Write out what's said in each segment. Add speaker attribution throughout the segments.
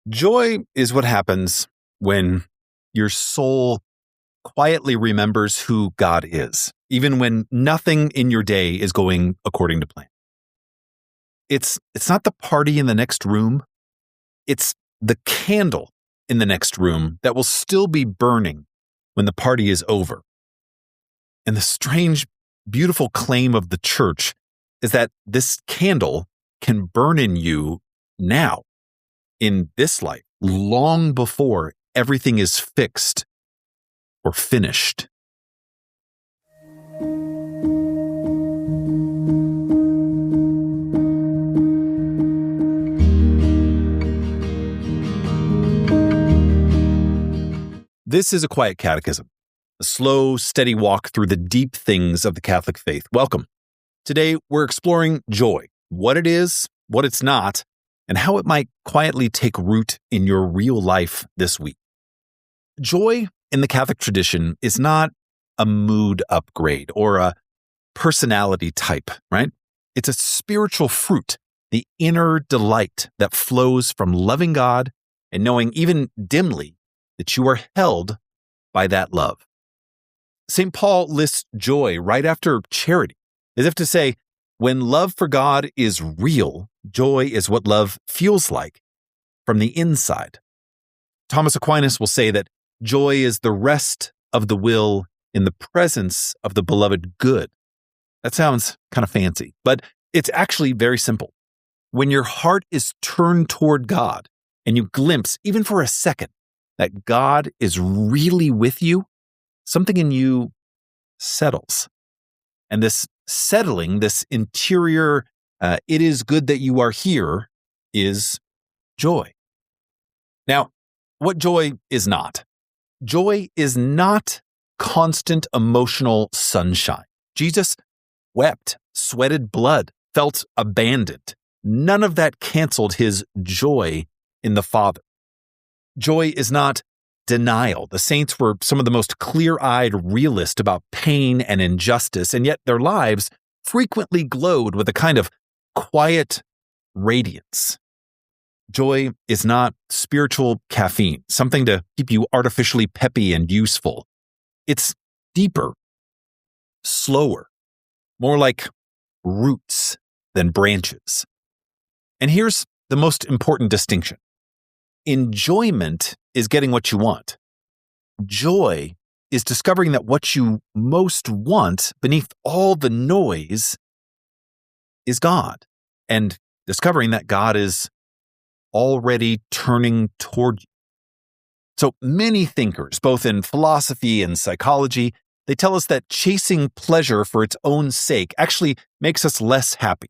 Speaker 1: Joy is what happens when your soul quietly remembers who God is, even when nothing in your day is going according to plan. It's not the party in the next room. It's the candle in the next room that will still be burning when the party is over. And the strange, beautiful claim of the church is that this candle can burn in you now, in this life, long before everything is fixed or finished. This is A Quiet Catechism, a slow, steady walk through the deep things of the Catholic faith. Welcome. Today, we're exploring joy, what it is, what it's not, and how it might quietly take root in your real life this week. Joy in the Catholic tradition is not a mood upgrade or a personality type, right? It's a spiritual fruit, the inner delight that flows from loving God and knowing even dimly that you are held by that love. St. Paul lists joy right after charity, as if to say, when love for God is real, joy is what love feels like from the inside. Thomas Aquinas will say that joy is the rest of the will in the presence of the beloved good. That sounds kind of fancy, but it's actually very simple. When your heart is turned toward God and you glimpse, even for a second, that God is really with you, something in you settles. And this settling, this interior, it is good that you are here, is joy. Now, what joy is not? Joy is not constant emotional sunshine. Jesus wept, sweated blood, felt abandoned. None of that canceled his joy in the Father. Joy is not denial. The saints were some of the most clear-eyed realists about pain and injustice, and yet their lives frequently glowed with a kind of quiet radiance. Joy is not spiritual caffeine, something to keep you artificially peppy and useful. It's deeper, slower, more like roots than branches. And here's the most important distinction. Enjoyment is getting what you want. Joy is discovering that what you most want beneath all the noise is God, and discovering that God is already turning toward you. So many thinkers, both in philosophy and psychology, they tell us that chasing pleasure for its own sake actually makes us less happy.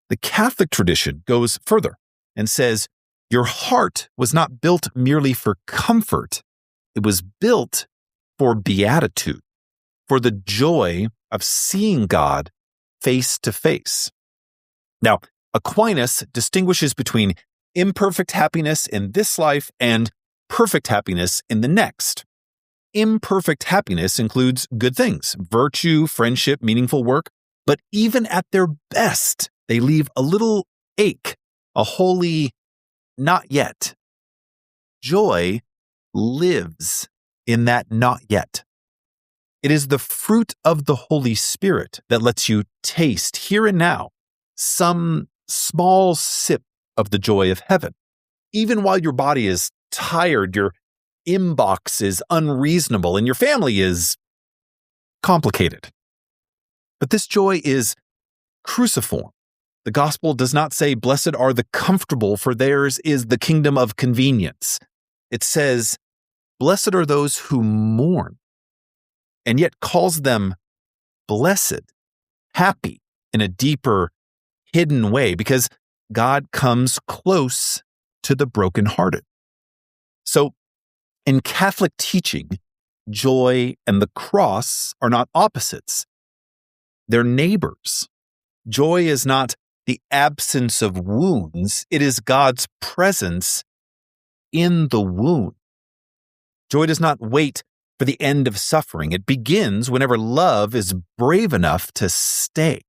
Speaker 1: The Catholic tradition goes further and says, your heart was not built merely for comfort. It was built for beatitude, for the joy of seeing God face to face. Now, Aquinas distinguishes between imperfect happiness in this life and perfect happiness in the next. Imperfect happiness includes good things, virtue, friendship, meaningful work, but even at their best, they leave a little ache, a holy not yet. Joy lives in that not yet. It is the fruit of the Holy Spirit that lets you taste here and now some small sip of the joy of heaven. Even while your body is tired, your inbox is unreasonable, and your family is complicated. But this joy is cruciform. The gospel does not say, blessed are the comfortable, for theirs is the kingdom of convenience. It says, blessed are those who mourn, and yet calls them blessed, happy in a deeper, hidden way, because God comes close to the brokenhearted. So, in Catholic teaching, joy and the cross are not opposites. They're neighbors. Joy is not the absence of wounds, it is God's presence in the wound. Joy does not wait for the end of suffering. It begins whenever love is brave enough to stay.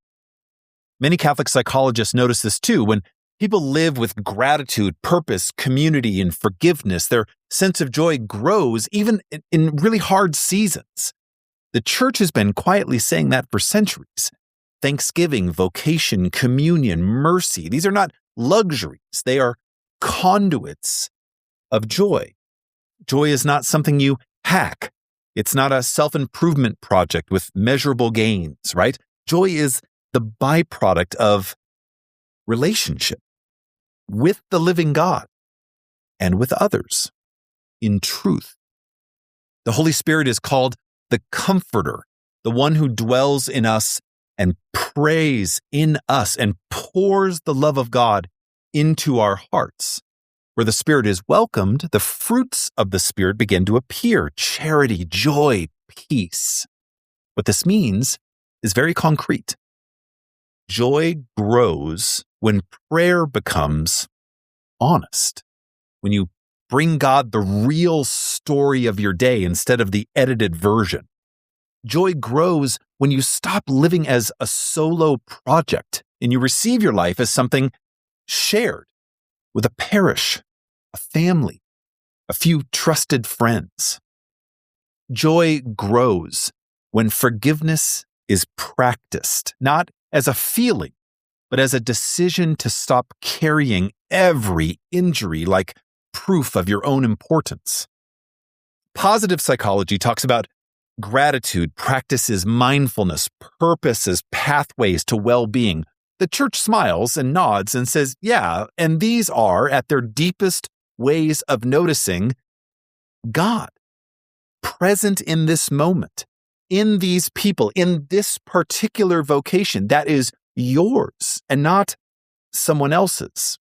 Speaker 1: Many Catholic psychologists notice this too. When People live with gratitude, purpose, community, and forgiveness. Their sense of joy grows even in really hard seasons. The church has been quietly saying that for centuries. Thanksgiving, vocation, communion, mercy, these are not luxuries. They are conduits of joy. Joy is not something you hack. It's not a self-improvement project with measurable gains, right? Joy is the byproduct of relationship with the living God and with others in truth. The Holy Spirit is called the Comforter, the one who dwells in us and prays in us and pours the love of God into our hearts. Where the Spirit is welcomed, the fruits of the Spirit begin to appear: charity, joy, peace. What this means is very concrete. Joy grows when prayer becomes honest, when you bring God the real story of your day instead of the edited version. Joy grows when you stop living as a solo project and you receive your life as something shared with a parish, a family, a few trusted friends. Joy grows when forgiveness is practiced, not as a feeling, but as a decision to stop carrying every injury like proof of your own importance. Positive psychology talks about gratitude practices mindfulness, purpose as pathways to well-being. The church smiles and nods and says, yeah, and these are, at their deepest, ways of noticing God present in this moment, in these people, in this particular vocation that is yours and not someone else's.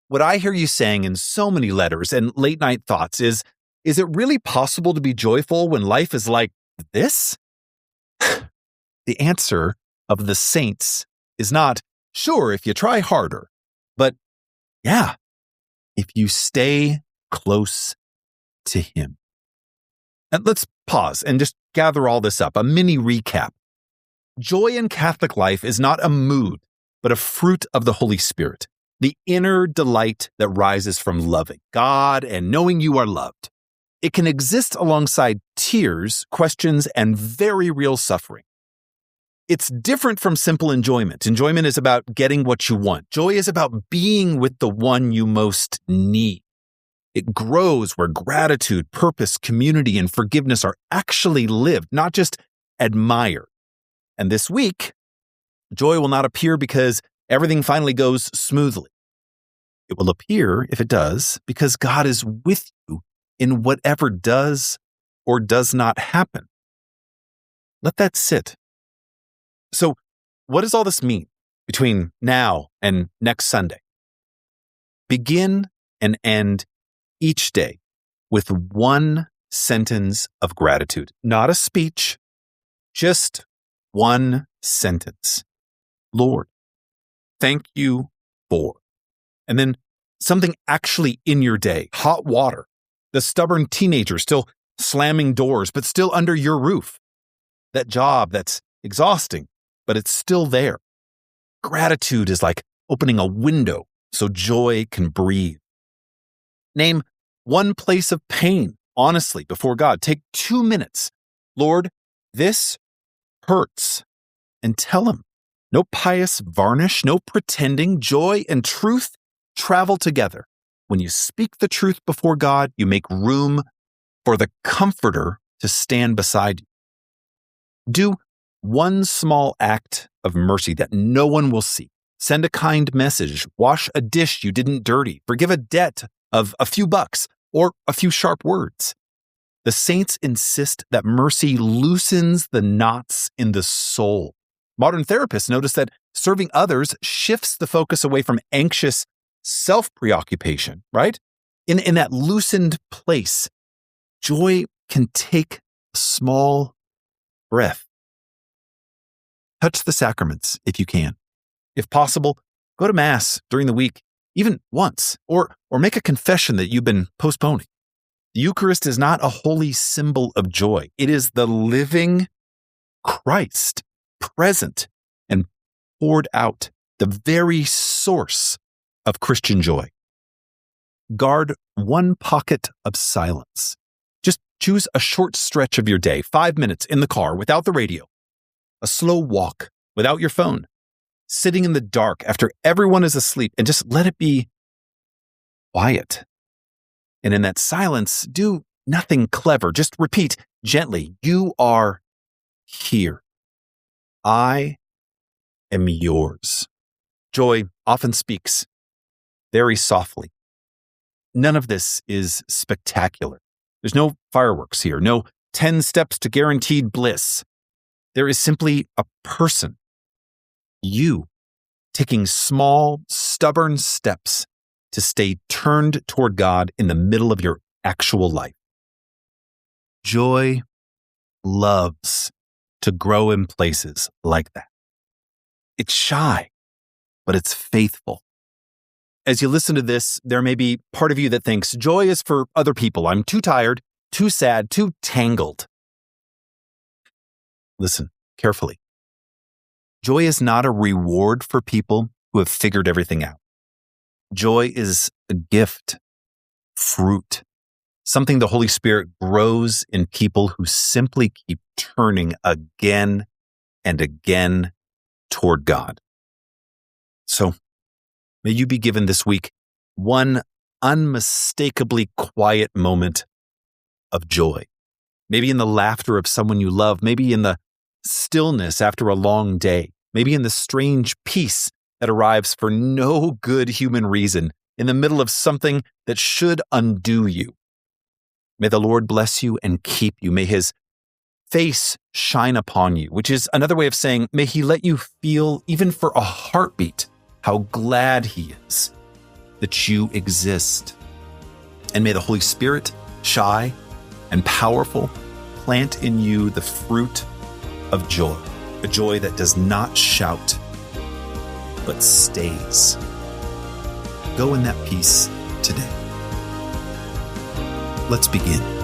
Speaker 1: What I hear you saying in so many letters and late night thoughts is it really possible to be joyful when life is like this? The answer of the saints is not, sure, if you try harder, but yeah, if you stay close to Him. And let's pause and just gather all this up, a mini recap. Joy in Catholic life is not a mood, but a fruit of the Holy Spirit, the inner delight that rises from loving God and knowing you are loved. It can exist alongside tears, questions, and very real suffering. It's different from simple enjoyment. Enjoyment is about getting what you want. Joy is about being with the one you most need. It grows where gratitude, purpose, community, and forgiveness are actually lived, not just admired. And this week, joy will not appear because everything finally goes smoothly. It will appear, if it does, because God is with you in whatever does or does not happen. Let that sit. So, what does all this mean between now and next Sunday? Begin and end each day with one sentence of gratitude, not a speech, just one sentence. Lord, thank you for. And then something actually in your day, hot water, the stubborn teenager still slamming doors, but still under your roof, that job that's exhausting, but it's still there. Gratitude is like opening a window so joy can breathe. Name one place of pain, honestly, before God. Take 2 minutes. Lord, this hurts. And tell Him. No pious varnish, no pretending. Joy and truth travel together. When you speak the truth before God, you make room for the Comforter to stand beside you. Do one small act of mercy that no one will see. Send a kind message. Wash a dish you didn't dirty. Forgive a debt of a few bucks or a few sharp words. The saints insist that mercy loosens the knots in the soul. Modern therapists notice that serving others shifts the focus away from anxious self-preoccupation, right? In that loosened place, joy can take a small breath. Touch the sacraments if you can. If possible, go to Mass during the week, even once, or make a confession that you've been postponing. The Eucharist is not a holy symbol of joy. It is the living Christ, present and poured out, the very source of Christian joy. Guard one pocket of silence. Just choose a short stretch of your day, 5 minutes in the car without the radio, a slow walk without your phone, sitting in the dark after everyone is asleep, and just let it be quiet. And in that silence, do nothing clever. Just repeat gently, "You are here. I am yours." Joy often speaks very softly. None of this is spectacular. There's no fireworks here, no 10 steps to guaranteed bliss. There is simply a person, you, taking small, stubborn steps to stay turned toward God in the middle of your actual life. Joy loves to grow in places like that. It's shy, but it's faithful. As you listen to this, there may be part of you that thinks joy is for other people. I'm too tired, too sad, too tangled. Listen carefully. Joy is not a reward for people who have figured everything out. Joy is a gift, fruit, something the Holy Spirit grows in people who simply keep turning again and again toward God. So, may you be given this week one unmistakably quiet moment of joy. Maybe in the laughter of someone you love, maybe in the stillness after a long day, maybe in the strange peace that arrives for no good human reason in the middle of something that should undo you. May the Lord bless you and keep you. May his face shine upon you, which is another way of saying, may he let you feel, even for a heartbeat, how glad he is that you exist. And may the Holy Spirit, shy and powerful, plant in you the fruit of joy, a joy that does not shout, but stays. Go in that peace today. Let's begin.